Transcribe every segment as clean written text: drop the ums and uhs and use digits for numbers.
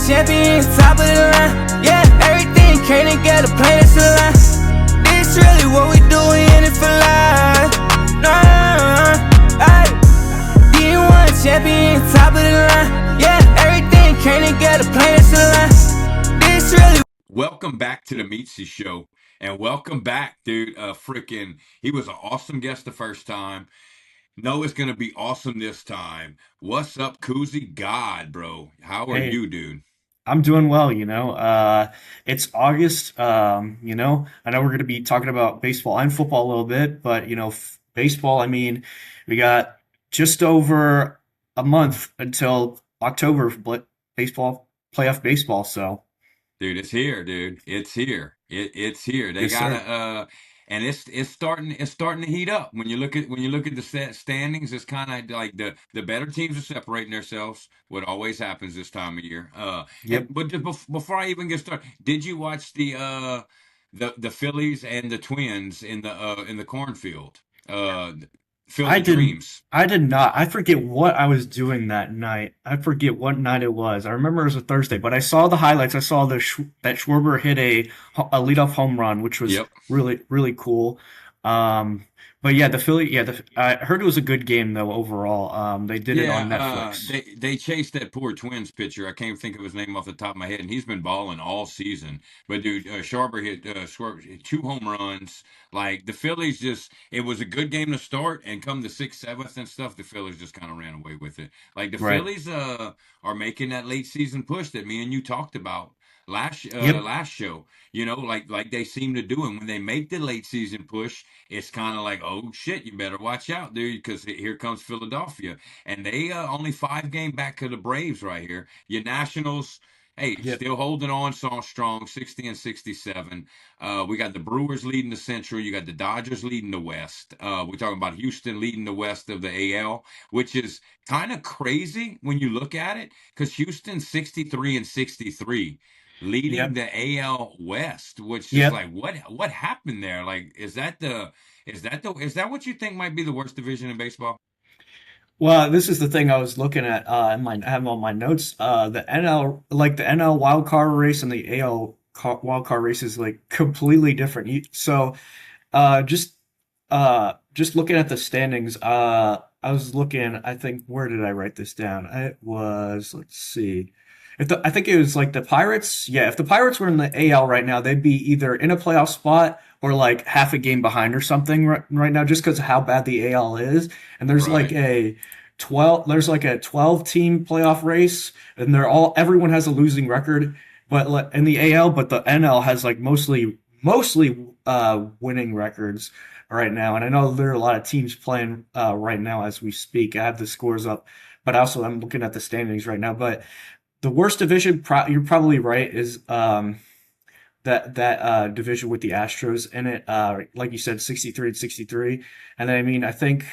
champion, top of the line. Yeah, everything came together, plain as a line. This really what we do, we in it for life. Nah, ay. D1 champion, top of the line. Yeah, everything came together, plain as a line. This really. Welcome back to the Meatzy show, and welcome back, dude. He was an awesome guest the first time. No, it's gonna be awesome this time. What's up, Koozie? God, bro, how are Hey, you, dude? I'm doing well, It's August, I know we're going to be talking about baseball and football a little bit, but baseball, I mean, we got just over a month until October for baseball, playoff baseball, so Dude, it's here, dude. It's here. It's here. They yes, sir. gotta and it's starting to heat up. When you look at the standings, it's kind of like the better teams are separating themselves. What always happens this time of year. Yep. But before I even get started, did you watch the Phillies and the Twins in the cornfield? Field I of did Dreams. I did not. I forget what I was doing that night. I forget what night it was. I remember it was a Thursday, but I saw the highlights. I saw that Schwarber hit a leadoff home run, which was Yep. really cool. Um, but yeah, the Philly, yeah, I heard it was a good game though overall. They did it Yeah, on Netflix. they chased that poor Twins pitcher. I can't think of his name off the top of my head, and he's been balling all season. But dude, Sharper hit two home runs. Like the Phillies, it was a good game to start, and come the sixth, seventh, and stuff, the Phillies just kind of ran away with it. Like the Right. Phillies, are making that late season push that me and you talked about Yep. last show. Like they seem to do, and when they make the late season push, it's kind of like, oh shit, you better watch out, dude, because here comes Philadelphia, and they only 5 game back to the Braves right here. Your Nationals, hey, Yep. still holding on so strong, 60 and 67. We got the Brewers leading the Central. You got the Dodgers leading the West. We're talking about Houston leading the West of the AL, which is kind of crazy when you look at it, because Houston's 63 and 63 leading Yep. the AL West, which is Yep. like what happened there? Like, is that what you think might be the worst division in baseball? Well, this is the thing I was looking at I have on my notes. The NL, like the NL wild card race and the wild card race is like completely different. So, uh, just just looking at the standings, I was looking, I think, where did I write this down? It was, let's see. I think it was like the Pirates. Yeah, if the Pirates were in the AL right now, they'd be either in a playoff spot or like half a game behind or something right now, just because of how bad the AL is. And Right. there's like a 12 team playoff race, and everyone has a losing record, but in the AL, but the NL has like mostly winning records right now. And I know there are a lot of teams playing right now as we speak. I have the scores up, but also I'm looking at the standings right now. But the worst division, you're probably right, is that division with the Astros in it. Like you said, 63 and 63. And then, I mean, I think,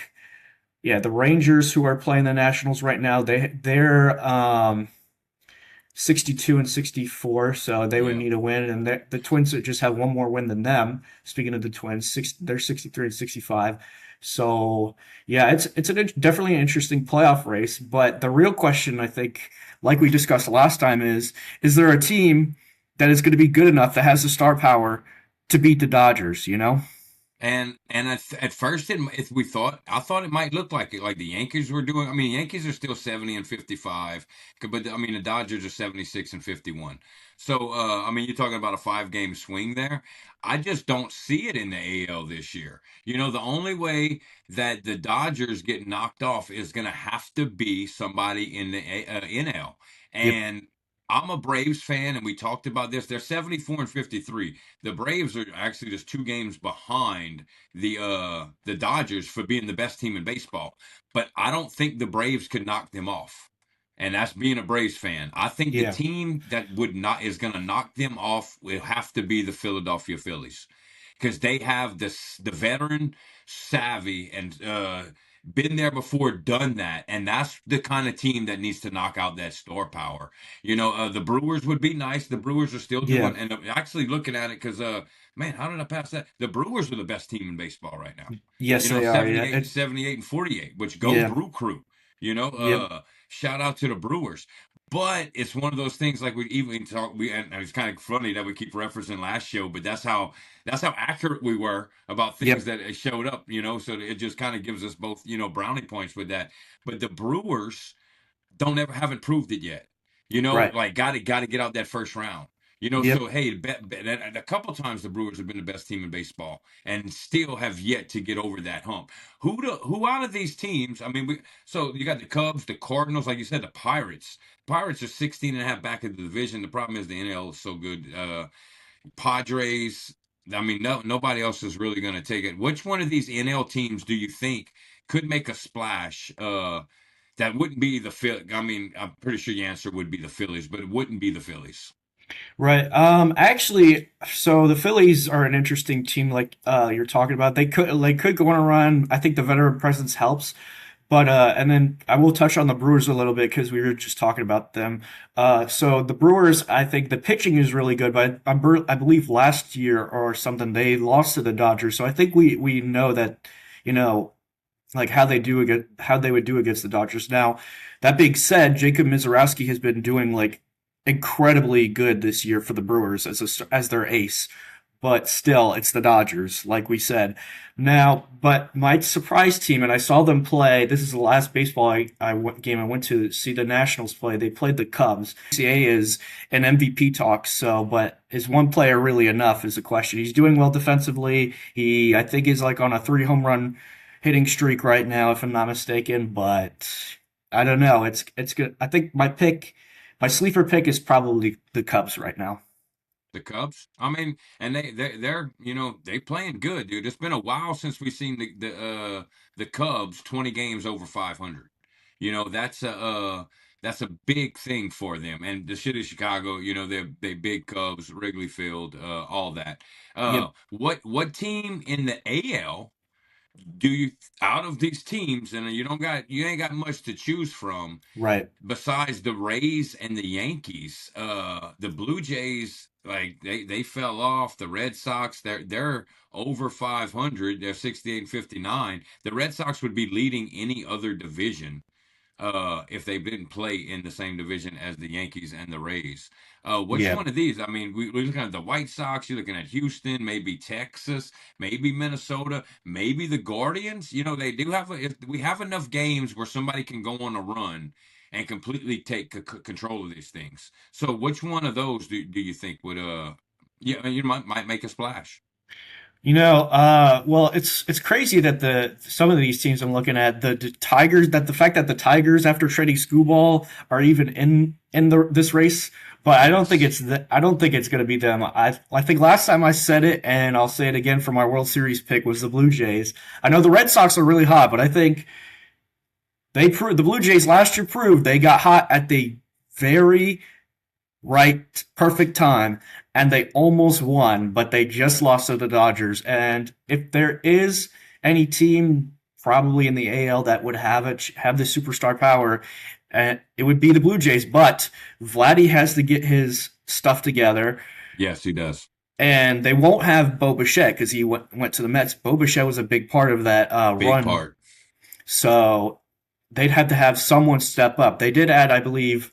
yeah, the Rangers, who are playing the Nationals right now, they're 62 and 64, so they would Yeah. need a win. And the Twins just have one more win than them. Speaking of the Twins, they're 63 and 65. So yeah, definitely an interesting playoff race. But the real question, I think, like we discussed last time, is there a team that is going to be good enough that has the star power to beat the Dodgers? You know? And at first, I thought it might look like it, like the Yankees were doing. I mean, Yankees are still 70 and 55, but I mean the Dodgers are 76 and 51. So I mean, you're talking about a 5 game swing there. I just don't see it in the AL this year. The only way that the Dodgers get knocked off is going to have to be somebody in the NL. Yep. And I'm a Braves fan, and we talked about this. They're 74 and 53. The Braves are actually just 2 games behind the Dodgers for being the best team in baseball. But I don't think the Braves could knock them off. And that's being a Braves fan. I think the Yeah. team that would not is going to knock them off will have to be the Philadelphia Phillies, because they have the veteran savvy and been there before, done that, and that's the kind of team that needs to knock out that star power. The Brewers would be nice. The Brewers are still Yeah. doing, and actually looking at it, because man, how did I pass that? The Brewers are the best team in baseball right now. Yes, they are. Yeah. 78 and 48, which go Yeah. Brew Crew. Yep. Shout out to the Brewers. But it's one of those things like we even talk. And it's kind of funny that we keep referencing last show, but that's how accurate we were about things Yep. that showed up. So it just kind of gives us both brownie points with that. But the Brewers haven't proved it yet. Right. Like got to get out that first round. So Yep. hey, and a couple times the Brewers have been the best team in baseball and still have yet to get over that hump. Who out of these teams? I mean, so you got the Cubs, the Cardinals, like you said, the Pirates. Pirates are 16 and a half back in the division. The problem is the NL is so good. Padres. I mean, nobody else is really going to take it. Which one of these NL teams do you think could make a splash? That wouldn't be the Phil. I mean, I'm pretty sure your answer would be the Phillies, but it wouldn't be the Phillies. Right. Actually, so the Phillies are an interesting team, like you're talking about. They could go on a run. I think the veteran presence helps. But and then I will touch on the Brewers a little bit because we were just talking about them. So the Brewers, I think the pitching is really good, but I believe last year or something they lost to the Dodgers. So I think we know that, you know, like how they would do against the Dodgers. Now, that being said, Jacob Mizorowski has been doing like incredibly good this year for the Brewers as their ace. But still, it's the Dodgers, like we said. Now, but my surprise team, and I saw them play. This is the last game I went to see the Nationals play. They played the Cubs. CA is an MVP talk, so but is one player really enough is the question. He's doing well defensively. I think he's like on a 3 home run hitting streak right now, if I'm not mistaken. But I don't know. It's good. I think my sleeper pick is probably the Cubs right now. The Cubs. I mean, and they're they playing good, dude. It's been a while since we've seen the Cubs 20 games over 500. That's a big thing for them. And the city of Chicago, they big Cubs, Wrigley Field, all that. Yep. What team in the AL do you out of these teams, and you ain't got much to choose from Right. besides the Rays and the Yankees. The Blue Jays, like they fell off. The Red Sox, they're over 500. They're 68 and 59. The Red Sox would be leading any other division if they didn't play in the same division as the Yankees and the Rays. Which Yeah. one of these? I mean, we're looking at the White Sox, you're looking at Houston, maybe Texas, maybe Minnesota, maybe the Guardians. They do if we have enough games where somebody can go on a run and completely take control of these things. So which one of those do you think would yeah, might make a splash? Well, it's crazy that the some of these teams I'm looking at the Tigers that the fact that the Tigers after trading Scooball are even in this race, but Yes. I don't think it's going to be them. I think last time I said it, and I'll say it again for my World Series pick was the Blue Jays. I know the Red Sox are really hot, but I think the Blue Jays last year proved they got hot at the very right, perfect time, and they almost won, but they just lost to the Dodgers. And if there is any team probably in the AL that would have the superstar power, it would be the Blue Jays. But Vladdy has to get his stuff together, Yes, he does. and they won't have Bo Bichette because he went to the Mets. Bo Bichette was a big part of that Big run, part. so they'd have to have someone step up. They did add, I believe,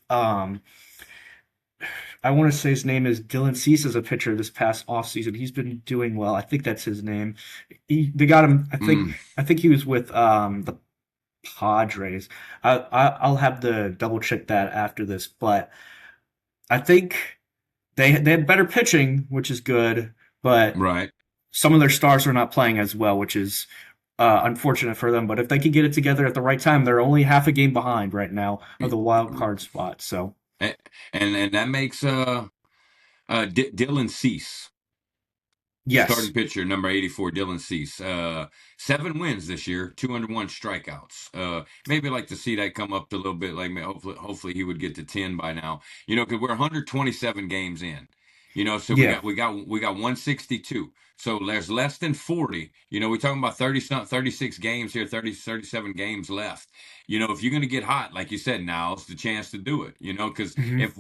I want to say his name is Dylan Cease as a pitcher this past offseason. He's been doing well. I think that's his name. They got him. Mm, I think he was with the Padres. I'll have to double check that after this, but I think they had better pitching, which is good. But right. some of their stars are not playing as well, which is unfortunate for them. But if they can get it together at the right time, they're only half a game behind right now of the wild card spot. So And and that makes Dylan Cease. yes, Starting pitcher, number 84, Dylan Cease. 7 wins this year, 201 strikeouts. Maybe I'd like to see that come up a little bit. Like hopefully he would get to 10 by now. Because we're 127 games in. So we yeah. got we got we got 162. So there's less than 40. We're talking about 36 games here, 37 games left. If you're going to get hot, like you said, now's the chance to do it. Because Hmm. if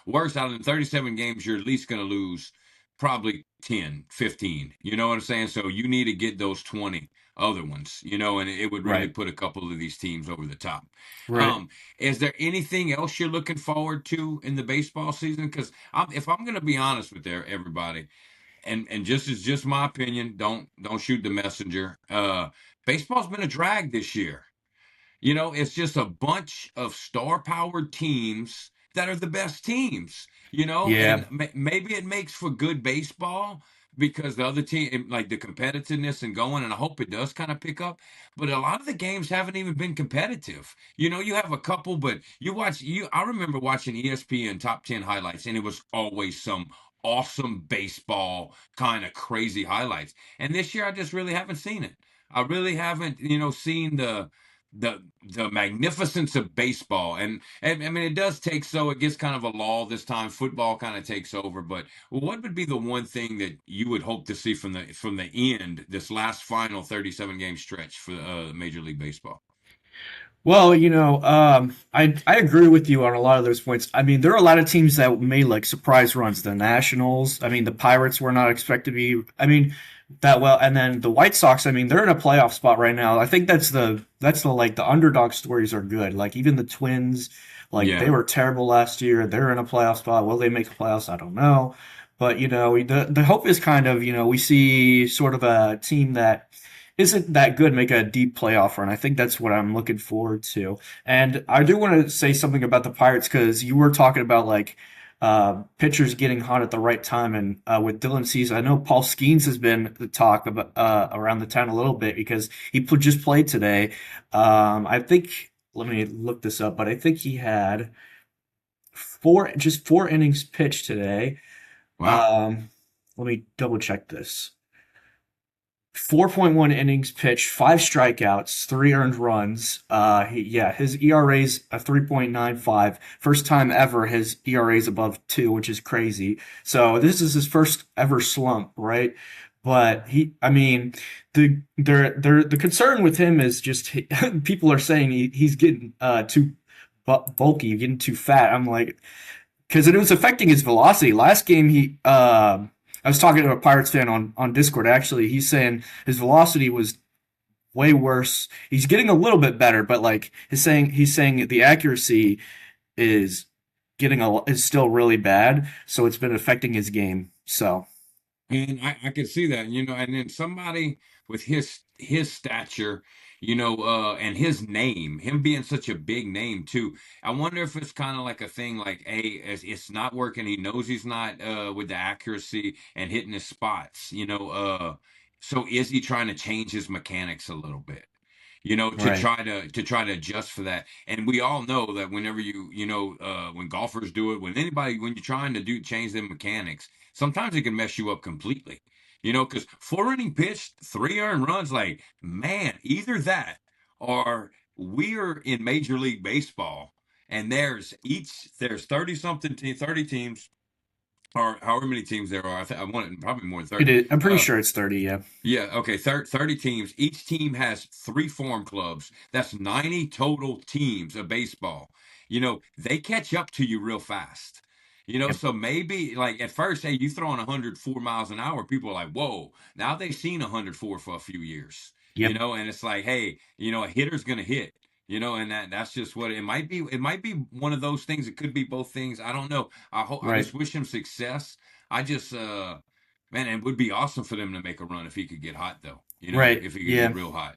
worse out of the 37 games, you're at least going to lose probably 10, 15. You know what I'm saying? So you need to get those 20 other ones, and it would really Right. put a couple of these teams over the top. Right. Um, is there anything else you're looking forward to in the baseball season? Because if I'm going to be honest with everybody, and just my opinion, don't shoot the messenger. Baseball's been a drag this year. It's just a bunch of star-powered teams that are the best teams, Yeah. and maybe it makes for good baseball because the other team, like the competitiveness and going, and I hope it does kind of pick up. But a lot of the games haven't even been competitive. You have a couple, but I remember watching ESPN top 10 highlights, and it was always some awesome baseball kind of crazy highlights. And this year, I just really haven't seen it. I really haven't, seen the magnificence of baseball. And I mean, it does take, so it gets kind of a lull this time. Football kind of takes over. But what would be the one thing that you would hope to see from the end, this last final 37 game stretch for Major League Baseball? Well, I agree with you on a lot of those points. I mean, there are a lot of teams that made like surprise runs. The Nationals, I mean, the Pirates were not expected to be, I mean, that well. And then the White Sox, I mean, they're in a playoff spot right now. I think that's the like the underdog stories are good. Like even the Twins, like they Yeah. were terrible last year. They're in a playoff spot. Will they make the playoffs? I don't know. But the hope is kind of, we see sort of a team that isn't that good make a deep playoff run. I think that's what I'm looking forward to. And I do want to say something about the Pirates because you were talking about like pitchers getting hot at the right time, and with Dylan Cease, I know Paul Skeens has been the talk about around the town a little bit because just played today. I think let me look this up, but I think he had four innings pitched today. Wow. Um, Let me double check this. 4.1 innings pitched, five strikeouts, three earned runs. His ERA's a 3.95. First time ever his ERA's above two, which is crazy. So this is his first ever slump, right? But I mean, the concern with him is just people are saying he's getting too bulky, getting too fat. I'm like, because it was affecting his velocity. Last game, I was talking to a Pirates fan on Discord. Actually, he's saying his velocity was way worse. He's getting a little bit better, but like he's saying the accuracy is is still really bad. So it's been affecting his game. So And I could see that, and then somebody with his stature, and his name, him being such a big name too. I wonder if it's kind of like a thing like, hey, it's not working. He knows he's not with the accuracy and hitting his spots, so is he trying to change his mechanics a little bit? To right, try to adjust for that. And we all know that whenever when golfers do it, when you're trying to change their mechanics, sometimes it can mess you up completely. Because four inning pitch, three earned runs, like, man, either that or we're in Major League Baseball and there's 30 something 30 teams or however many teams there are. I want it probably more than it 30. is. I'm pretty sure it's 30. Yeah. Yeah, okay, 30 teams. Each team has three farm clubs. That's 90 total teams of baseball. They catch up to you real fast. Yep. So maybe like at first, hey, you throwing 104 miles an hour, people are like, whoa. Now they've seen 104 for a few years. Yep. And it's like, hey, a hitter's gonna hit. And that's just what it might be. It might be one of those things. It could be both things. I don't know. I Right. just wish him success. I just Man, it would be awesome for them to make a run if he could get hot, though. Right. If he could get Yeah. real hot.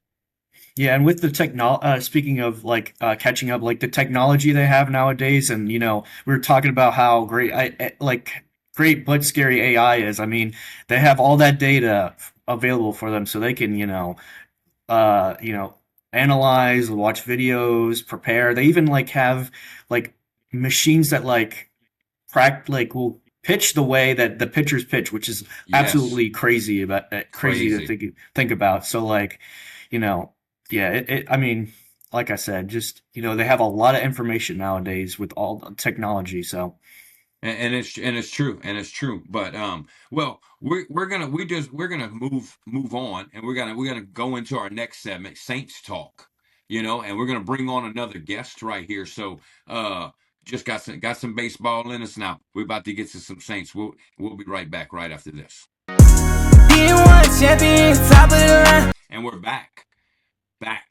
Yeah, and with the speaking of like catching up, like the technology they have nowadays, and we were talking about how great but scary AI is. I mean, they have all that data available for them, so they can uh, you know, analyze, watch videos, prepare. They even like have like machines that will pitch the way that the pitchers pitch, which is Yes, absolutely crazy to crazy. think about. So like, you know, yeah, I mean, like I said, just they have a lot of information nowadays with all the technology. So And it's true, and it's true. But well, we're gonna move on, and we're gonna go into our next segment, Saints talk. And we're gonna bring on another guest right here. So just got some baseball in us now. We're about to get to some Saints. We'll be right back right after this. D1 champion, top of the line. And we're back.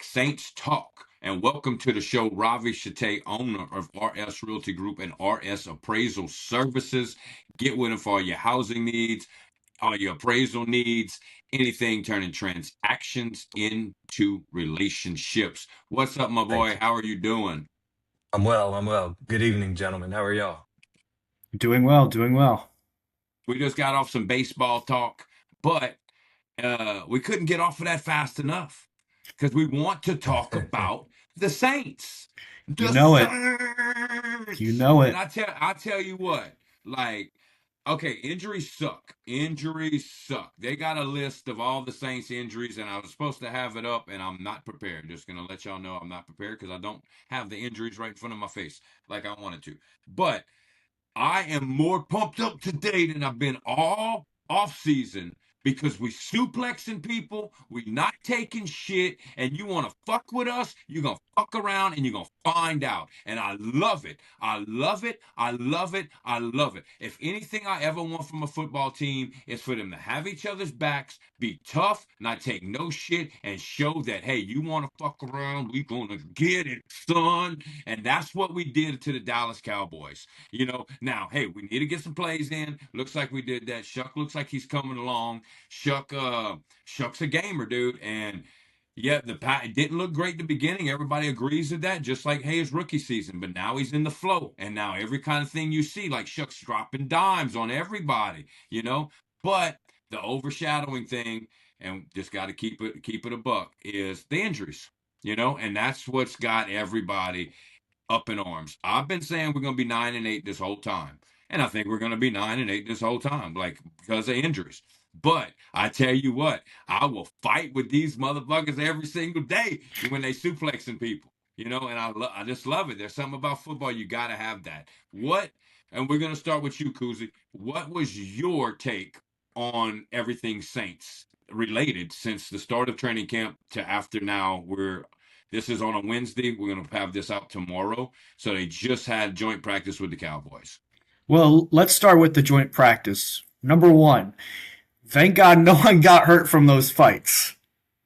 Saints Talk. And welcome to the show, Ravi Shetye, owner of RS Realty Group and RS Appraisal Services. Get with them for all your housing needs, all your appraisal needs, anything turning transactions into relationships. What's up, my boy? Thank you. How are you doing? I'm well. I'm well. Good evening, gentlemen. How are y'all? Doing well, doing well. We just got off some baseball talk, but we couldn't get off of that fast enough because we want to talk about the Saints. You The know it. Saints. You know And it. I tell you what, like, okay, injuries suck. Injuries suck. They got a list of all the Saints injuries, and I was supposed to have it up, and I'm not prepared. Just gonna let y'all know I'm not prepared because I don't have the injuries right in front of my face like I wanted to. But I am more pumped up today than I've been all off season because we suplexing people, we not taking shit, and you want to fuck with us, you're going to fuck around and you're going to find out. And I love it. I love it. I love it. I love it. If anything I ever want from a football team is for them to have each other's backs, be tough, not take no shit, and show that, hey, you want to fuck around, we going to get it, son. And that's what we did to the Dallas Cowboys. Now, hey, we need to get some plays in. Looks like we did that. Shuck looks like he's coming along. Shuck's a gamer, dude. And yeah, it didn't look great at the beginning. Everybody agrees with that, just like hey, his rookie season. But now he's in the flow. And now every kind of thing you see, like Shuck's dropping dimes on everybody. But the overshadowing thing, and just got to keep it a buck, is the injuries. And that's what's got everybody up in arms. I've been saying we're going to be 9-8 this whole time. And I think we're going to be 9-8 this whole time, like because of injuries. But I tell you what, I will fight with these motherfuckers every single day when they suplexing people. And I just love it. There's something about football. You got to have that. And we're going to start with you, Kuzi. What was your take on everything Saints related since the start of training camp to after now? This is on a Wednesday. We're going to have this out tomorrow. So they just had joint practice with the Cowboys. Well, let's start with the joint practice. Number one, thank God no one got hurt from those fights.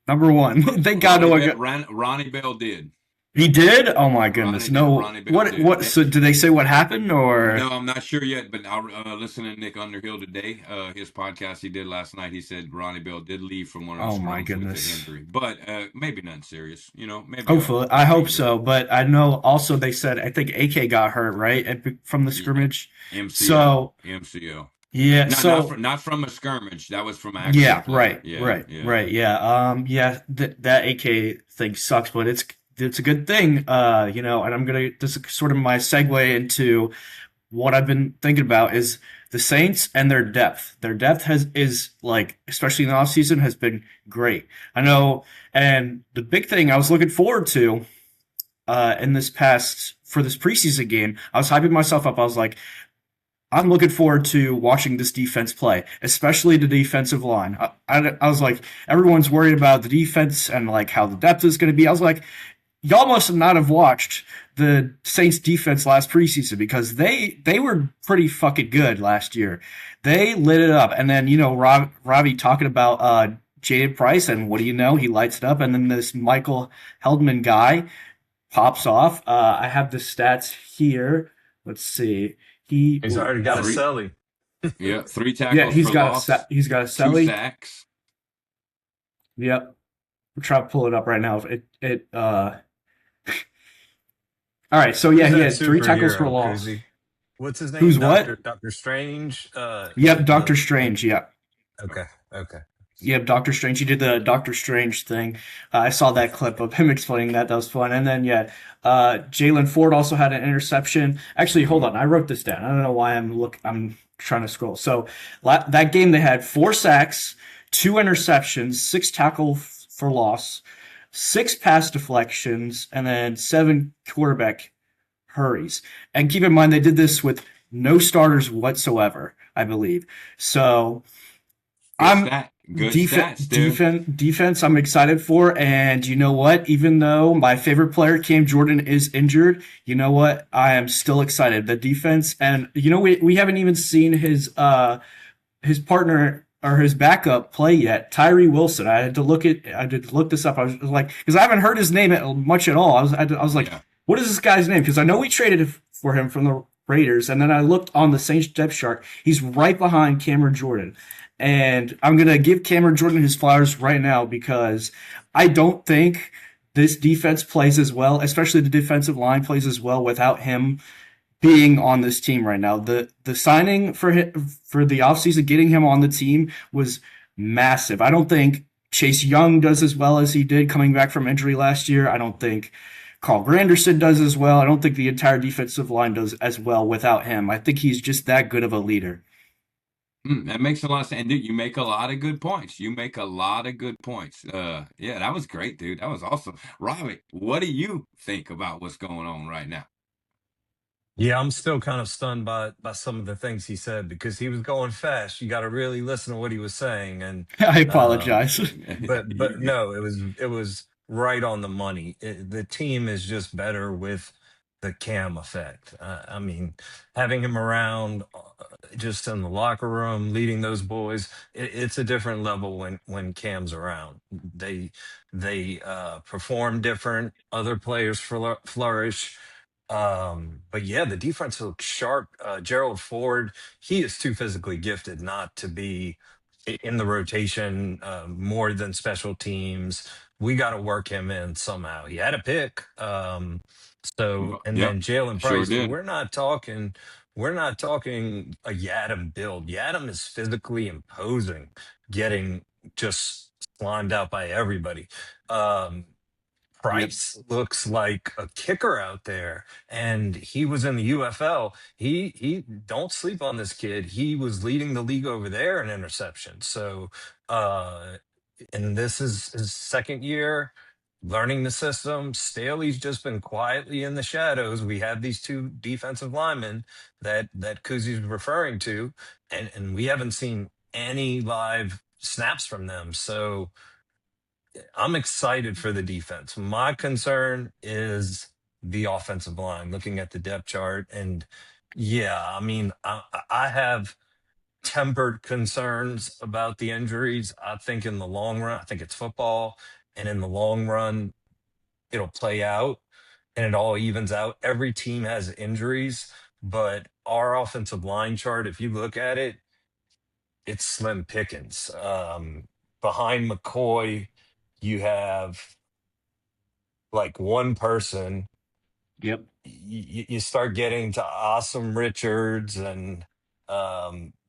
Number one, thank God no one got. Ronnie Bell did. He did? Oh my goodness! Ronnie Bell did. What? So did they say what happened or? No, I'm not sure yet. But I'll listen to Nick Underhill today. His podcast he did last night. He said Ronnie Bell did leave from one of those runs with an injury, but maybe nothing serious. Maybe. Hopefully, I hope so. But I know also they said I think AK got hurt right from the scrimmage. MCO. Yeah, not from a skirmish. That was from actual. Yeah, play. right. Yeah. That AK thing sucks, but it's a good thing. And this is sort of my segue into what I've been thinking about is the Saints and their depth. Their depth is like, especially in the offseason, has been great. I know, and the big thing I was looking forward to for this preseason game, I was hyping myself up. I was like, I'm looking forward to watching this defense play, especially the defensive line. I was like, everyone's worried about the defense and like how the depth is going to be. I was like, y'all must not have watched the Saints defense last preseason because they were pretty fucking good last year. They lit it up. And then, Ravi talking about Jaden Price, and what do you know? He lights it up. And then this Michael Heldman guy pops off. I have the stats here. Let's see. He's already got a celly. Yeah, 3 tackles. Yeah, he's got loss, a celly. 2 sacks. Yep. We're trying to pull it up right now. All right, so yeah, he had 3 tackles for loss. What's his name? Who's what? Dr. Strange? Yep, Dr. Strange, yeah. Okay. Yep, Doctor Strange. He did the Doctor Strange thing. I saw that clip of him explaining that. That was fun. And then, Jalen Ford also had an interception. Actually, hold on. I wrote this down. I don't know why I'm trying to scroll. So that game, they had 4 sacks, 2 interceptions, 6 tackles for loss, 6 pass deflections, and then 7 quarterback hurries. And keep in mind, they did this with no starters whatsoever, I believe. So Good stats, dude. Defense, I'm excited for. And you know what? Even though my favorite player, Cam Jordan, is injured, you know what? I am still excited. The defense, and we haven't even seen his partner or his backup play yet, Tyree Wilson. I had to look this up. I was like, because I haven't heard his name much at all. I was like, Yeah. what is this guy's name? Because I know we traded for him from the Raiders, and then I looked on the Saints depth chart. He's right behind Cameron Jordan, and I'm gonna give Cameron Jordan his flowers right now because I don't think this defense plays as well, especially the defensive line plays as well without him being on this team right now. The signing for for the offseason, getting him on the team was massive. I don't think Chase Young does as well as he did coming back from injury last year. I don't think Carl Granderson does as well. I don't think the entire defensive line does as well without him. I think he's just that good of a leader. That makes a lot of sense. And dude, you make a lot of good points. You make a lot of good points. Yeah, that was great, dude. That was awesome. Robbie, what do you think about what's going on right now? Yeah, I'm still kind of stunned by some of the things he said because he was going fast. You got to really listen to what he was saying, and I um, apologize. but no, it was right on the money. The team is just better with the Cam effect. I mean, having him around, just in the locker room, leading those boys, it's a different level when Cam's around. They perform different. Other players flourish. But yeah, the defense looks sharp. Gerald Ford, he is too physically gifted not to be in the rotation more than special teams. We got to work him in somehow. He had a pick. And Yep, then Jalen sure Price, did. we're not talking a Yadam build. Yadam is physically imposing, getting just slimed out by everybody. Um, Yep. Price looks like a kicker out there, and he was in the UFL. He don't sleep on this kid. He was leading the league over there in interceptions. So, uh, and this is his second year learning the system. Staley's just been quietly in the shadows. We have these two defensive linemen that Kuzie's referring to, and we haven't seen any live snaps from them. So I'm excited for the defense. My concern is the offensive line, looking at the depth chart. And yeah, I mean, I have tempered concerns about the injuries. I think in the long run, I think it's football. And in the long run, it'll play out and it all evens out. Every team has injuries, but our offensive line chart, if you look at it, it's slim pickings. Behind McCoy, you have like one person. Yep. You start getting to Awesome Richards and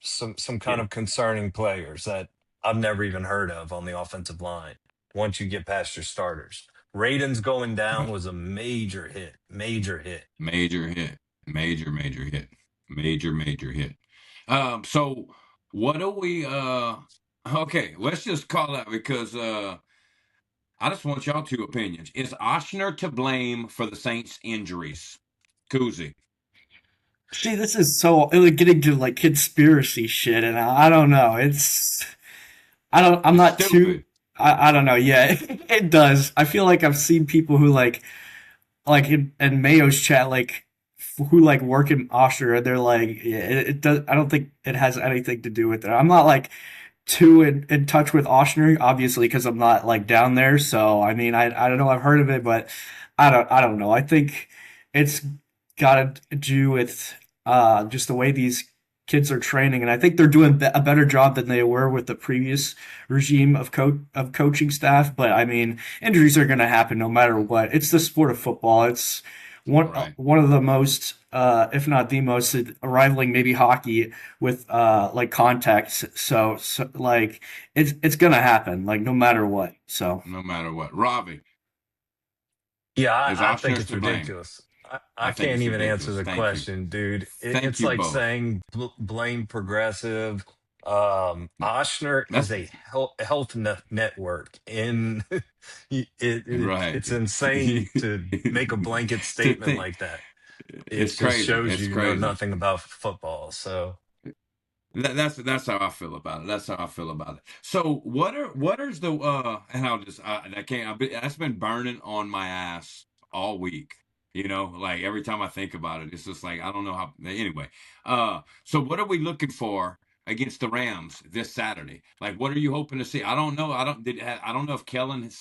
some kind Yep. of concerning players that I've never even heard of on the offensive line. Once you get past your starters, Radon's going down was a major hit, major hit. Major hit. Major hit. Major hit. So what do we okay, let's just call that because I just want y'all two opinions. Is Oshner to blame for the Saints injuries? Kuzi. See, this is so getting to like conspiracy shit, and I don't know. I'm It's not too. stupid. I don't know. Yeah, it does. I feel like I've seen people who like in Mayo's chat who like work in Austria. They're like, yeah, it does. I don't think it has anything to do with it. I'm not like too in touch with Austria, obviously, because I'm not like down there. So I mean, I don't know. I've heard of it, but I don't know. I think it's got to do with just the way these kids are training, and I think they're doing a better job than they were with the previous regime of coaching staff. But I mean, injuries are going to happen no matter what. It's the sport of football. It's Right. one of the most, if not the most, rivaling maybe hockey with like contacts. So like it's going to happen like no matter what. So. No matter what. Robbie, Yeah, is I think Oshner's it's to blame? ridiculous. I I think can't it's even answer ridiculous. the Thank you. question, dude. Thank It's you like both. saying blame progressive. Oshner is That's a health network, and right. it's insane to make a blanket To statement think like that. It it's just crazy. shows It's you know crazy. nothing about football. So That's how I feel about it. That's how I feel about it. So what is the and I'll just I can't that's been burning on my ass all week. You know, like every time I think about it, it's just like I don't know how. Anyway, so what are we looking for against the Rams this Saturday? Like, what are you hoping to see? I don't know. I don't know if Kellen has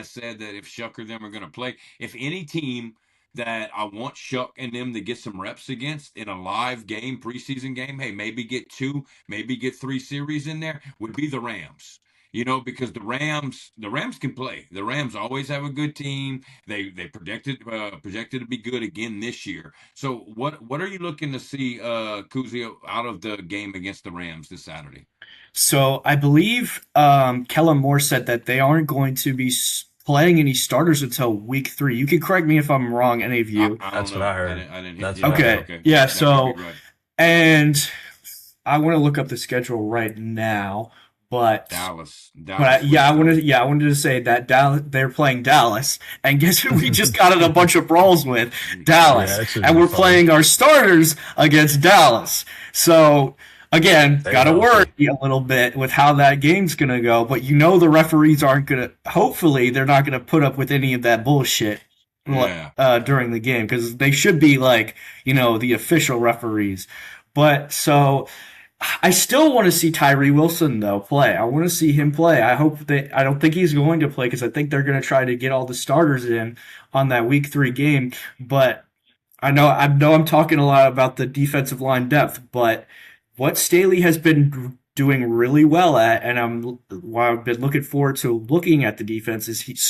said that if Shuck or them are going to play. If any team that I want Shuck and them to get some reps against in a live game, preseason game. Hey, maybe get two, maybe get three series in there would be the Rams. You know, because the Rams can play. The Rams always have a good team. They projected to be good again this year. So what are you looking to see, Kuzio, out of the game against the Rams this Saturday? So I believe Kellen Moore said that they aren't going to be playing any starters until week 3. You can correct me if I'm wrong, any of I, you. I don't That's what know. I I heard. didn't. I didn't. That's what Yeah. I Okay, heard. Okay. yeah. That could be So right. and I want to look up the schedule right now, but Dallas. Dallas yeah, week three. I wanted to say that Dallas, they're playing Dallas, and guess who we just got in a bunch of brawls with? Yeah, Dallas, that should and be we're fun. playing our starters against Dallas. So again, Stay gotta worry healthy. a little bit with how that game's gonna go. But the referees aren't gonna. Hopefully, they're not gonna put up with any of that bullshit Yeah. during the game because they should be like the official referees. But so I still want to see Tyree Wilson though play. I want to see him play. I don't think he's going to play because I think they're going to try to get all the starters in on that week 3 game. But I know I'm talking a lot about the defensive line depth, but what Staley has been doing really well at, and I've been looking forward to looking at the defense is he's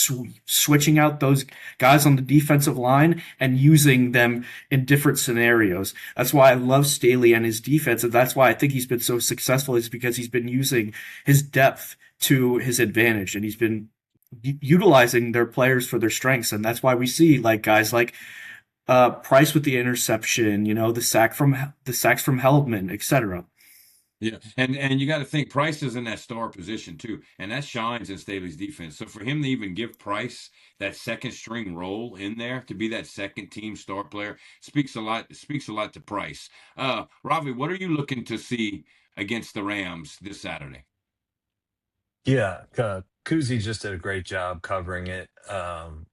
switching out those guys on the defensive line and using them in different scenarios. That's why I love Staley and his defense, and that's why I think he's been so successful is because he's been using his depth to his advantage, and he's been utilizing their players for their strengths, and that's why we see like guys like Price with the interception, the sacks from Heldman, etc. Yeah, and you got to think Price is in that star position too, and that shines in Staley's defense. So for him to even give Price that second string role in there to be that second team star player speaks a lot. Speaks a lot to Price. Ravi, what are you looking to see against the Rams this Saturday? Yeah, Kuzi just did a great job covering it.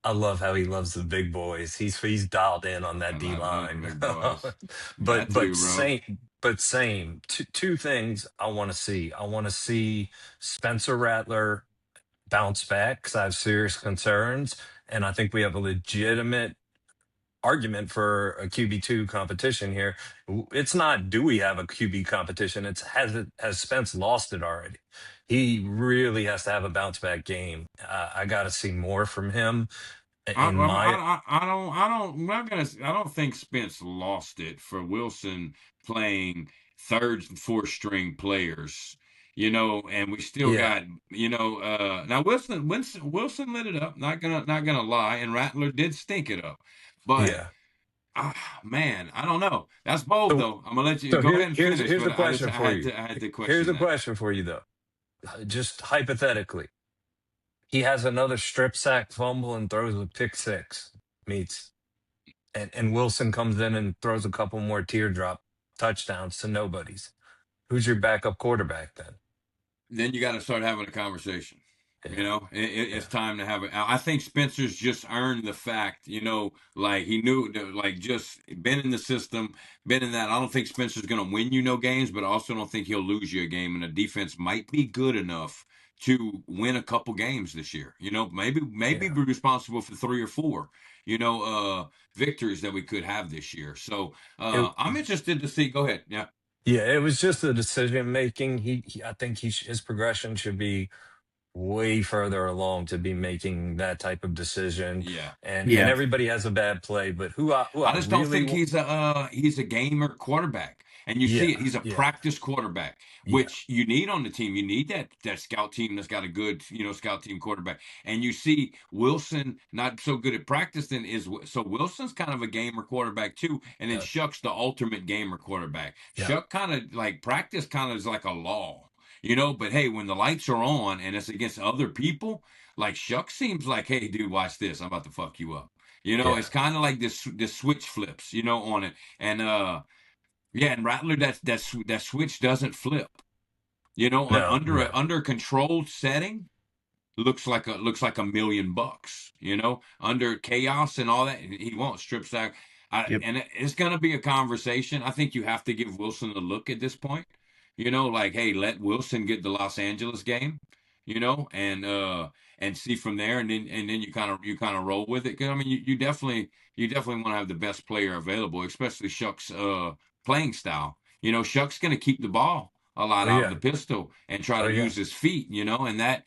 I love how he loves the big boys. He's dialed in on that D I love line. big boys. but That but too, bro. same. Two things I want to see. I want to see Spencer Rattler bounce back because I have serious concerns, and I think we have a legitimate argument for a QB2 competition here. It's not do we have a QB competition? It's has Spence lost it already? He really has to have a bounce back game. I got to see more from him. In my I'm not gonna. I don't think Spence lost it for Wilson playing third and fourth string players. You know, and we still yeah got now Wilson lit it up. Not gonna lie, and Rattler did stink it up, but yeah. man, I don't know. That's bold So though. I'm gonna let you so go ahead and finish, here's but a question for you. I had to Here's question a that. question for you though. Just hypothetically, he has another strip sack fumble and throws a pick six. Meets and Wilson comes in and throws a couple more teardrop touchdowns to nobodies. Who's your backup quarterback then? Then you got to start having a conversation. You Yeah, know, it's yeah, time to have it. I think Spencer's just earned the fact, like he knew, like just been in the system, been in that. I don't think Spencer's going to win you no games, but I also don't think he'll lose you a game. And the defense might be good enough to win a couple games this year. Maybe yeah. be responsible for three or four, victories that we could have this year. So It, I'm interested to see. Go ahead. Yeah. yeah, it was just the decision making. I think his progression should be way further along to be making that type of decision. Yeah. And Yeah, everybody has a bad play, but who I I just don't really think he's a gamer quarterback. And you see yeah, it, he's a yeah, practice quarterback, yeah, which you need on the team. You need that scout team that's got a good, scout team quarterback. And you see Wilson not so good at practice then so Wilson's kind of a gamer quarterback too. And then yeah, Shuck's the ultimate gamer quarterback. yeah, Shuck kind of like practice kind of is like a law, but hey, when the lights are on and it's against other people, like Shuck seems like, hey, dude, watch this. I'm about to fuck you up. yeah. It's kind of like this switch flips, on it. And Yeah, and Rattler, that switch doesn't flip. You know, No, under no. a controlled setting, looks like $1 million. You know, under chaos and all that, he won't strip sack. Yep. And it's going to be a conversation. I think you have to give Wilson a look at this point. You know, like, hey, let Wilson get the Los Angeles game. You know, and see from there, and then you kind of roll with it. 'Cause, I mean, you definitely want to have the best player available, especially Shuck's playing style. You know, Shuck's going to keep the ball a lot Oh out of the yeah. pistol and try Oh to yeah. use his feet. You know, and that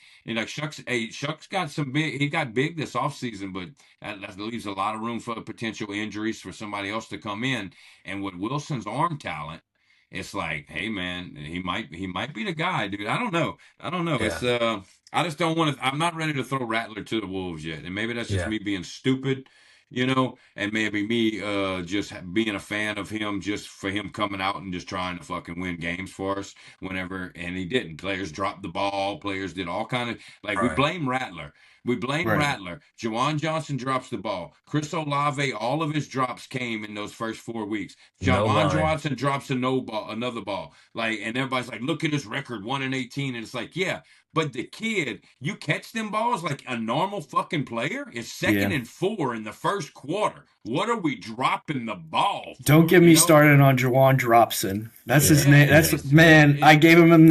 Shucks got some big. He got big this offseason, but that leaves a lot of room for potential injuries for somebody else to come in. And with Wilson's arm talent, it's like, hey man, he might be the guy, dude. I don't know. I don't know. Yeah. I just don't want to. I'm not ready to throw Rattler to the wolves yet, and maybe that's just Yeah. me being stupid. You know, and maybe me just being a fan of him just for him coming out and just trying to fucking win games for us whenever, and he didn't. Players dropped the ball, players did all kind of, like, we Right. blame Rattler. We blame Right. Rattler. Jawan Johnson drops the ball. Chris Olave, all of his drops came in those first 4 weeks. No Jawan line. Johnson drops another ball. Like, and everybody's like, look at his record, 1-18. And it's like, yeah, but the kid, you catch them balls like a normal fucking player. It's second Yeah. and 4 in the first quarter. What are we dropping the ball Don't for? get You me know? started on Jawan Dropson. That's his Yeah. Yeah, name. it's That's it's Yeah. man. I it. gave him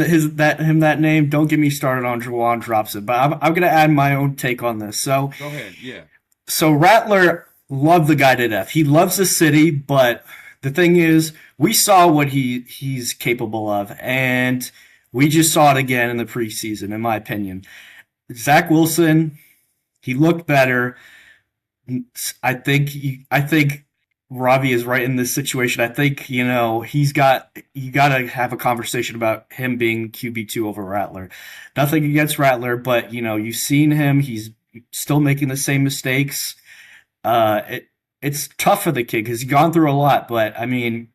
that name. Don't get me started on Jawan Dropson. But I'm gonna add my own take on this. Go ahead. Yeah. So Rattler loved the guy to death. He loves the city, but the thing is, we saw what he's capable of, and we just saw it again in the preseason. In my opinion, Zach Wilson, he looked better. I think Ravi is right in this situation. I think you got to have a conversation about him being QB2 over Rattler. Nothing against Rattler, but you've seen him. He's still making the same mistakes. It's tough for the kid because he's gone through a lot. But you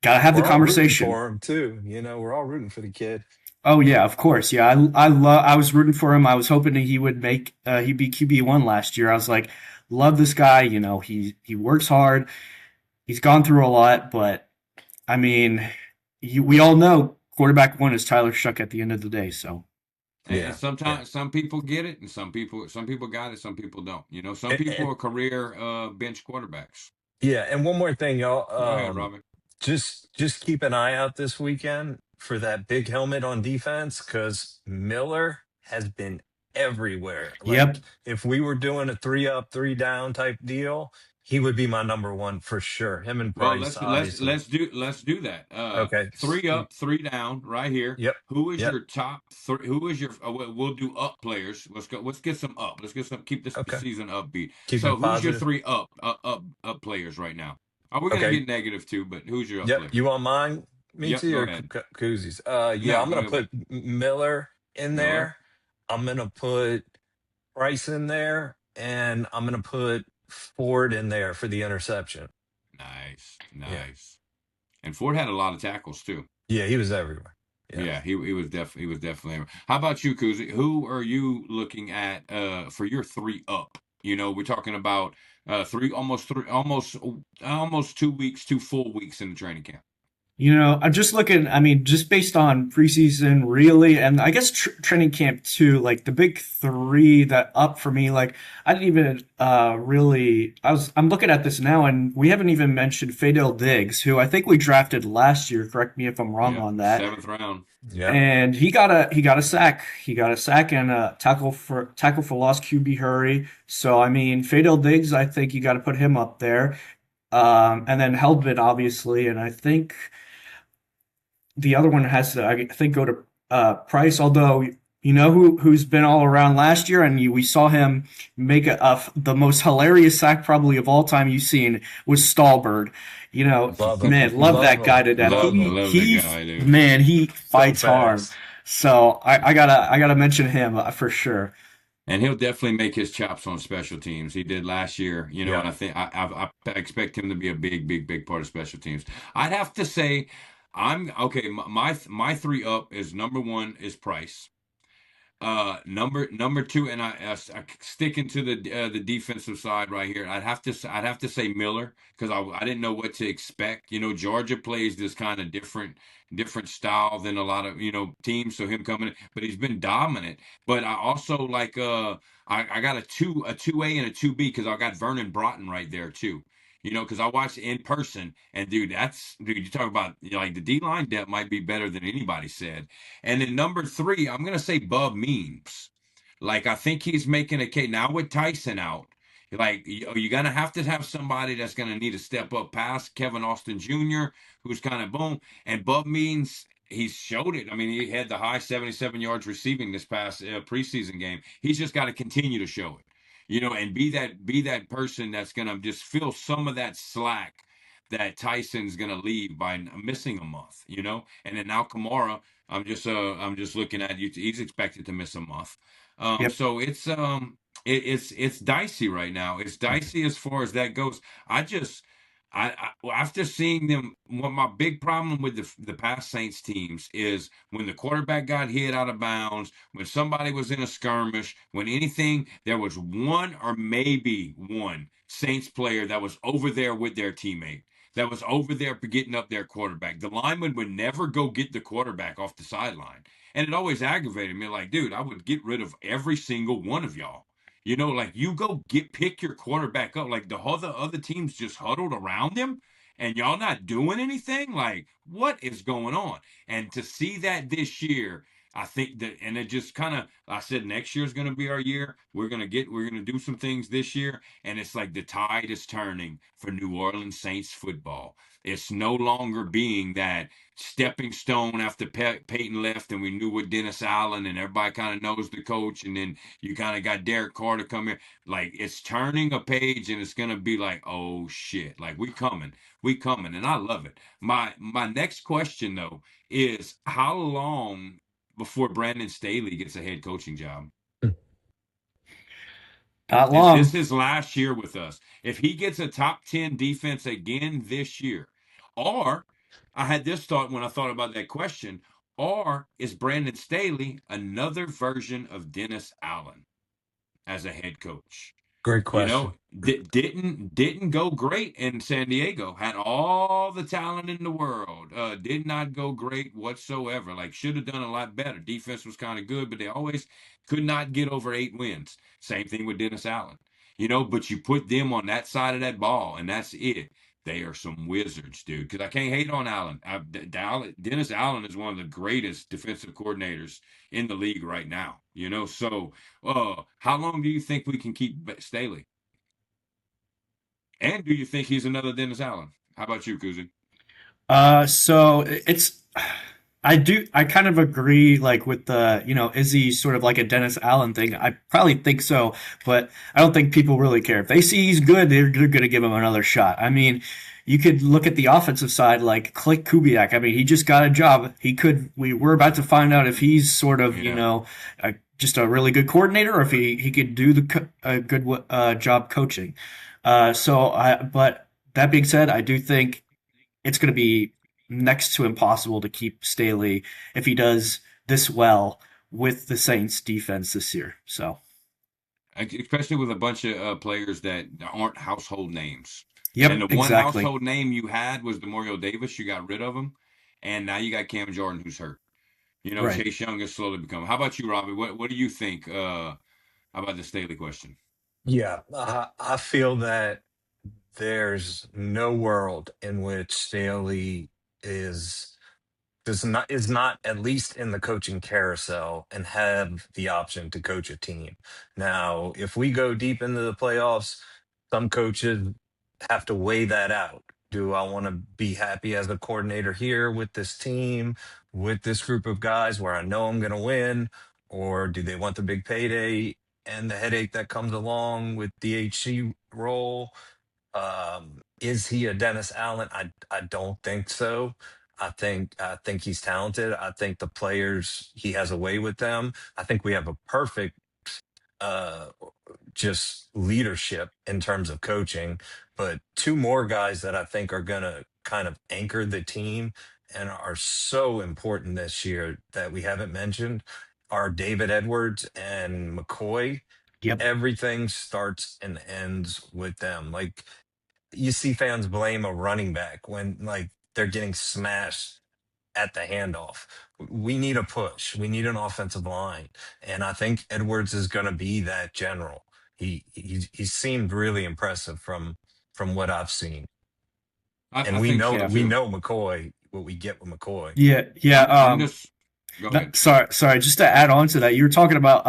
gotta have the We're all rooting conversation. for him too. We're all rooting for the kid. Oh yeah, of course. Yeah, I was rooting for him. I was hoping that he would make he'd be QB1 last year. I was like, love this guy. He works hard. He's gone through a lot, but I mean, we all know quarterback one is Tyler Shuck at the end of the day. So And Yeah. Yeah. sometimes some people get it, and some people got it, some people don't. You know, some people And, are career bench quarterbacks. yeah, and one more thing, y'all. Go ahead, Robin. Just keep an eye out this weekend for that big helmet on defense because Miller has been everywhere. Like yep. if we were doing a three up, three down type deal, he would be my number one for sure. Him and Well, Price, obviously. let's do that. Okay. Three up, three down, right here. Yep. Who is Yep. your top three? Who is your? We'll do up players. Let's go. Let's get some up. Let's get some. Keep this Okay. season upbeat. Keeping So, it who's your positive. three up players right now? Are we gonna Okay. get negative too? But who's your up Yep. player? You want mine, Yep. Meatsy, Go or ahead. Koozies? Yeah, No, I'm go gonna ahead. put Miller in Miller. there. I'm gonna put Price in there, and I'm gonna put Ford in there for the interception. Nice, Yeah. nice. And Ford had a lot of tackles too. Yeah, he was everywhere. Yeah. Yeah, he was definitely. How about you, Kuzi? Who are you looking at for your three up? You know, we're talking about almost 2 weeks, 2 full weeks in the training camp. I'm just looking. I mean, just based on preseason, really, and I guess training camp too. Like the big three that up for me. Like I didn't even really. I'm looking at this now, and we haven't even mentioned Fadel Diggs, who I think we drafted last year. Correct me if I'm wrong Yep, on that. seventh round. Yep. And he got a sack. He got a sack and a tackle for loss QB hurry. So I mean, Fadel Diggs, I think you got to put him up there. And then Helbit, obviously, and I think the other one has to, I think, go to Price. Although who's been all around last year, and we saw him make the most hilarious sack probably of all time you've seen was Stallbird. Love him. Man, love Love that guy him. to death. Love Love him. love the guy, dude. Man, he So fights hard. fast. So I gotta mention him for sure. And he'll definitely make his chops on special teams. He did last year, and Yep. I think I expect him to be a big, big, big part of special teams. I'd have to say, I'm okay. My three up is number one is Price. Number two, and I sticking to the defensive side right here. I'd have to say Miller because I didn't know what to expect. You know, Georgia plays this kind of different style than a lot of teams. So him coming in, but he's been dominant. But I also like I got a two A and a two B because I got Vernon Broughton right there too. You know, because I watched in person, and dude, you talk about like the D line depth might be better than anybody said. And then number three, I'm gonna say Bub Means. Like I think he's making a case now with Tyson out. Like you're gonna have somebody that's gonna need to step up past Kevin Austin Jr., who's kind of boom. And Bub Means he's showed it. I mean, he had the high 77 yards receiving this past preseason game. He's just got to continue to show it, and be that person that's gonna just fill some of that slack that Tyson's gonna leave by missing a month. And then now Kamara, I'm just looking at you. He's expected to miss a month. Yep. So it's dicey right now. It's dicey as far as that goes. I just well, after seeing them, what my big problem with the past Saints teams is when the quarterback got hit out of bounds, when somebody was in a skirmish, when anything, there was one or maybe one Saints player that was over there with their teammate, that was over there for getting up their quarterback. The lineman would never go get the quarterback off the sideline. And it always aggravated me. Like, dude, I would get rid of every single one of y'all. Like you go pick your quarterback up. Like the other teams just huddled around him and y'all not doing anything. Like, what is going on? And to see that this year, I think that, and it just kind of, I said next year is going to be our year. We're going to do some things this year. And it's like the tide is turning for New Orleans Saints football. It's no longer being that stepping stone after Peyton left and we knew what Dennis Allen and everybody kind of knows the coach. And then you kind of got Derek Carter come here. Like it's turning a page and it's going to be like, oh shit, like we coming. And I love it. My next question though is how long before Brandon Staley gets a head coaching job? Not Is this long. his last year with us? If he gets a top 10 defense again this year, or I had this thought when I thought about that question, or is Brandon Staley another version of Dennis Allen as a head coach? Great You know, question. didn't go great in San Diego. Had all the talent in the world. Did not go great whatsoever. Like should have done a lot better. Defense was kind of good, but they always could not get over 8 wins. Same thing with Dennis Allen. But you put them on that side of that ball, and that's it. They are some wizards, dude. Because I can't hate on Allen. Dennis Allen is one of the greatest defensive coordinators in the league right now. So how long do you think we can keep Staley? And do you think he's another Dennis Allen? How about you, Kuzi? So it's I kind of agree like with the, is he sort of like a Dennis Allen thing? I probably think so, but I don't think people really care. If they see he's good, they're going to give him another shot. I mean, you could look at the offensive side like Click Kubiak. I mean, he just got a job. We're about to find out if he's sort of, Yeah. just a really good coordinator or if he could do a good job coaching. But that being said, I do think it's going to be next to impossible to keep Staley if he does this well with the Saints defense this year. So, Especially with a bunch of players that aren't household names. And yep, the one exactly. household name you had was Demorial Davis. You got rid of him. And now you got Cam Jordan, who's hurt. Right. Chase Young is slowly becoming. How about you, Robbie? What do you think about the Staley question? Yeah, I feel that there's no world in which Staley is is not at least in the coaching carousel and have the option to coach a team. Now, if we go deep into the playoffs, some coaches have to weigh that out. Do I want to be happy as a coordinator here with this team, with this group of guys where I know I'm going to win? Or do they want the big payday and the headache that comes along with DHC role? Is he a Dennis Allen? I don't think so. I think he's talented. I think the players he has a way with them. I think we have a perfect uh just leadership in terms of coaching, but two more guys that I think are going to kind of anchor the team and are so important this year that we haven't mentioned. are David Edwards and McCoy. Yep. Everything starts and ends with them. Like, you see fans blame a running back when like they're getting smashed at the handoff. We need a push. We need an offensive line, and I think Edwards is going to be that general. He seemed really impressive from what I've seen, and I think so Yeah. we too. know McCoy, what we get with McCoy. Yeah. Yeah. And this, go ahead. Sorry. Just to add on to that, you were talking about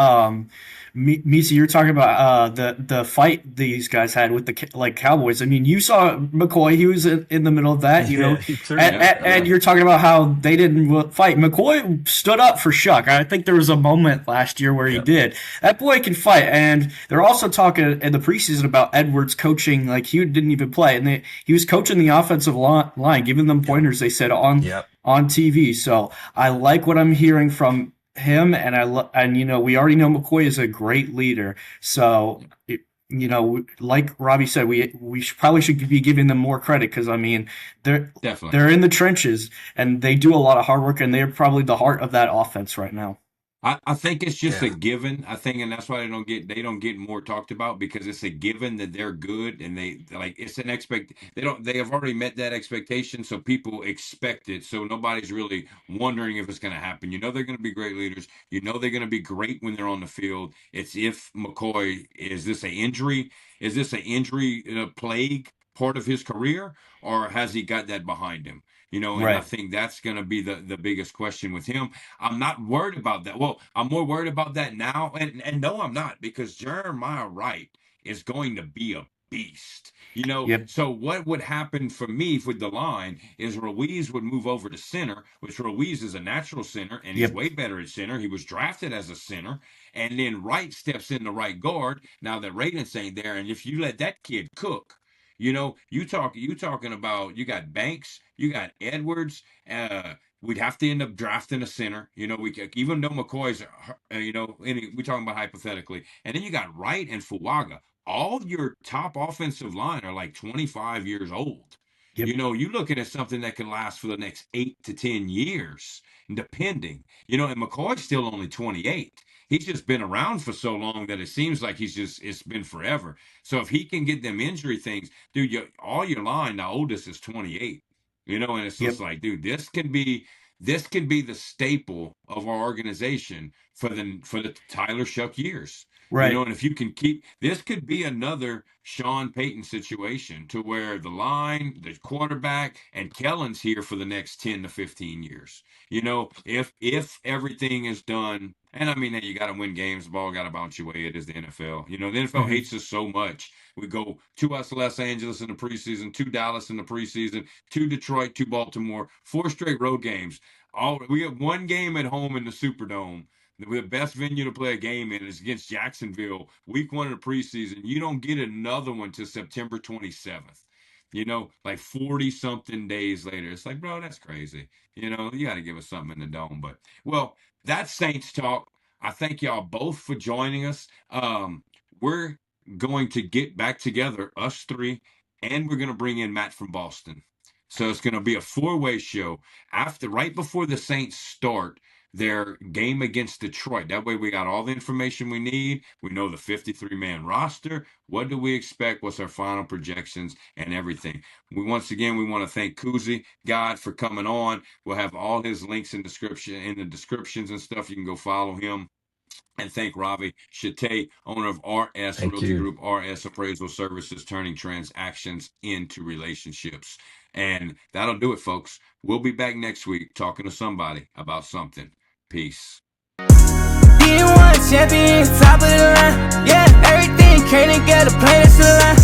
Meatzy, you were talking about the fight these guys had with the Cowboys. I mean, you saw McCoy; he was in the middle of that, you know, Yeah, he threw and, it. Yeah, and you're talking about how they didn't fight. McCoy stood up for Shuck. I think there was a moment last year where he Yep. did. That boy can fight, and they're also talking in the preseason about Edwards coaching. Like he didn't even play, and he was coaching the offensive line, giving them pointers. They said Yep. on TV. So I like what I'm hearing from him, and and you know we already know McCoy is a great leader. So you know, like Robbie said, we probably should be giving them more credit because I mean definitely. they're in the trenches and they do a lot of hard work, and they're probably the heart of that offense right now. I think it's just a Yeah. given. I think, and that's why they don't get more talked about because it's a given that they're good and they like it's an they have already met that expectation, so people expect it. So nobody's really wondering if it's going to happen. You know they're going to be great leaders. You know they're going to be great when they're on the field. It's if McCoy is this an injury? Is this an injury plague part of his career, or has he got that behind him? You know, and I Right. think that's going to be the biggest question with him. I'm not worried about that. Well, I'm more worried about that now. And no, I'm not, because Jeremiah Wright is going to be a beast. You know, Yep. so what would happen for me with the line is Ruiz would move over to center, which Ruiz is a natural center and he's Yep. way better at center. He was drafted as a center. And then Wright steps in the right guard now that Radens ain't there. And if you let that kid cook, you know, you talking about you got Banks, you got Edwards, we'd have to end up drafting a center. You know, even though McCoy's, you know, we're talking about hypothetically, and then you got Wright and Fuaga. All your top offensive line are like 25 years old. Yep. You know, you're looking at something that can last for the next 8 to 10 years, depending. You know, and McCoy's still only 28. He's just been around for so long that it seems like it's been forever. So if he can get them injury things, dude, all your line, the oldest is 28. You know, and it's just Yep. like, dude, this can be the staple of our organization for the Tyler Shuck years. You know, Right. and if you can keep this could be another Sean Payton situation to where the line, the quarterback, and Kellen's here for the next 10 to 15 years. You know, if everything is done, and I mean, hey, you got to win games. The ball got to bounce your way. It is the NFL. You know, the NFL Hmm. hates us so much. We go to us Los Angeles in the preseason, to Dallas in the preseason, to Detroit, to Baltimore, 4 straight road games. We have one game at home in the Superdome. The best venue to play a game in is against Jacksonville, week 1 of the preseason. You don't get another one till September 27th. You know, like 40 something days later. It's like, bro, that's crazy. You know, you got to give us something in the dome. But, well, that's Saints talk. I thank y'all both for joining us. We're going to get back together, us three, and we're going to bring in Matt from Boston. So it's going to be a 4-way show right before the Saints start their game against Detroit. That way we got all the information we need. We know the 53-man roster. What do we expect? What's our final projections and everything? Once again, we want to thank Kuzi God for coming on. We'll have all his links in the descriptions and stuff. You can go follow him. And thank Ravi Shetye, owner of RS Thank Realty you. Group, RS Appraisal Services, turning transactions into relationships. And that'll do it, folks. We'll be back next week talking to somebody about something. Peace. D1 champion, top of the line. Yeah, everything came together, plain as a line.